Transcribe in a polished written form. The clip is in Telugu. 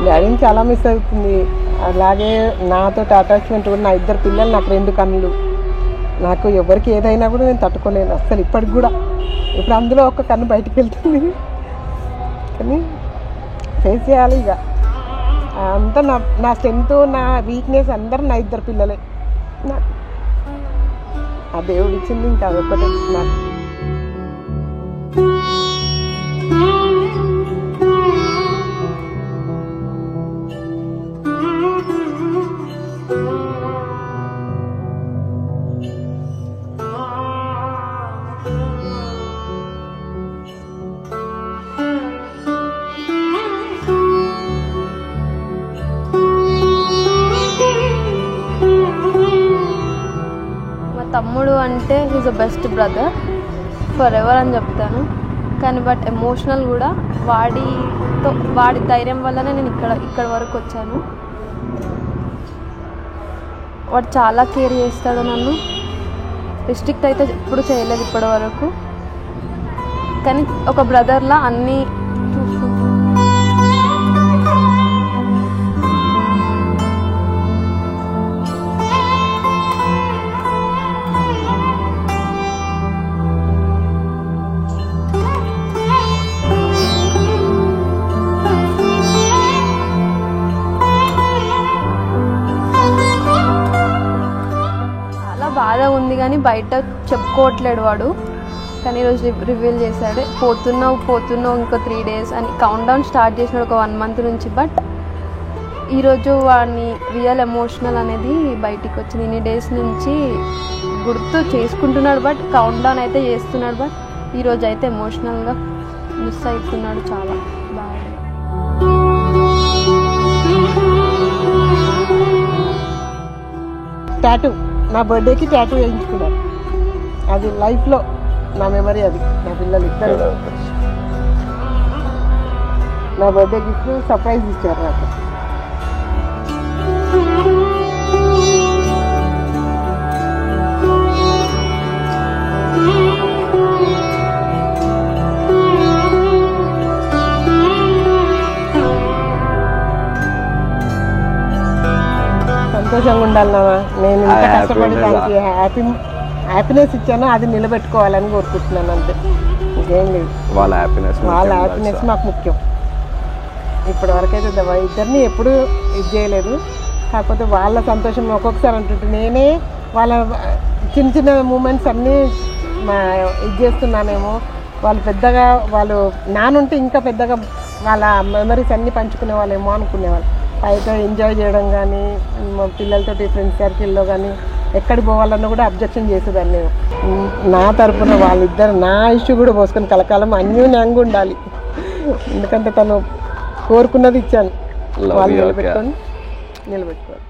డాడీని చాలా మిస్ అవుతుంది. అలాగే నాతో అటాచ్మెంట్ కూడా నా 2 పిల్లలు, నాకు 2 కన్నులు. నాకు ఎవరికి ఏదైనా కూడా నేను తట్టుకోలేను అస్సలు ఇప్పటికి కూడా. ఇప్పుడు అందులో ఒక కన్ను బయటికి వెళ్తుంది కానీ ఫేస్ చేయాలి ఇక. అంతా నా స్ట్రెంత్, నా వీక్నెస్ అందరూ నా 2 పిల్లలే. నాకు ఆ దేవుడు ఇచ్చింది ఇంకా అదొక్కటే నాకు. తమ్ముడు అంటే he's the best brother forever అని చెప్తాను. కానీ బట్ ఎమోషనల్ కూడా. వాడి ధైర్యం వల్లనే నేను ఇక్కడ వరకు వచ్చాను. వాడు చాలా కేర్ చేస్తాడు నన్ను. రిస్ట్రిక్ట్ అయితే ఎప్పుడు చేయలేదు ఇప్పటి వరకు. కానీ ఒక బ్రదర్లా అన్నీ చూసుకుంటాను. బాధ ఉంది కానీ బయట చెప్పుకోవట్లేడు వాడు. కానీ ఈరోజు రివీల్ చేశాడు, పోతున్నావు ఇంకో 3 days అని కౌంట్ డౌన్ స్టార్ట్ చేసినాడు ఒక 1 month నుంచి. బట్ ఈరోజు వాడిని రియల్ ఎమోషనల్ అనేది బయటికి వచ్చింది. ఇన్ని డేస్ నుంచి గుర్తు చేసుకుంటున్నాడు, బట్ కౌంట్ డౌన్ అయితే చేస్తున్నాడు. బట్ ఈరోజు అయితే ఎమోషనల్గా మిస్ అవుతున్నాడు చాలా బాగా. టాటూ నా బర్త్డేకి టాటూ వేయించుకున్నారు. అది లైఫ్లో నా మెమరీ. అది నా పిల్లలు ఇద్దరు నా బర్త్డే గిఫ్ట్ సర్ప్రైజ్ ఇచ్చారు నాకు. సంతోషంగా ఉండాలి నాన్న. నేను ఇంత కష్టపడి దానికి హ్యాపీనెస్ ఇచ్చాను, అది నిలబెట్టుకోవాలని కోరుకుంటున్నాను అంతే, ఇంకేం లేదు. వాళ్ళ హ్యాపీనెస్ మాకు ముఖ్యం. ఇప్పటి వరకైతే ఇద్దరిని ఎప్పుడు ఇది చేయలేదు. కాకపోతే వాళ్ళ సంతోషం ఒక్కొక్కసారి అంటుంటే నేనే వాళ్ళ చిన్న చిన్న మూమెంట్స్ అన్నీ ఇది చేస్తున్నానేమో. వాళ్ళు నానుంటే ఇంకా పెద్దగా వాళ్ళ మెమరీస్ అన్నీ పంచుకునే వాళ్ళేమో అనుకునేవాళ్ళు. పైగా ఎంజాయ్ చేయడం కానీ, పిల్లలతో ఫ్రెండ్స్ సర్కిల్లో కానీ ఎక్కడికి పోవాలన్నా కూడా అబ్జెక్షన్ చేసేదాన్ని నేను. నా తరఫున వాళ్ళిద్దరు నా ఇష్యూ కూడా పోసుకొని కలకాలం అన్యోన్యంగా ఉండాలి. ఎందుకంటే తను కోరుకున్నది ఇచ్చాను, వాళ్ళు నిలబెట్టుకోవాలి.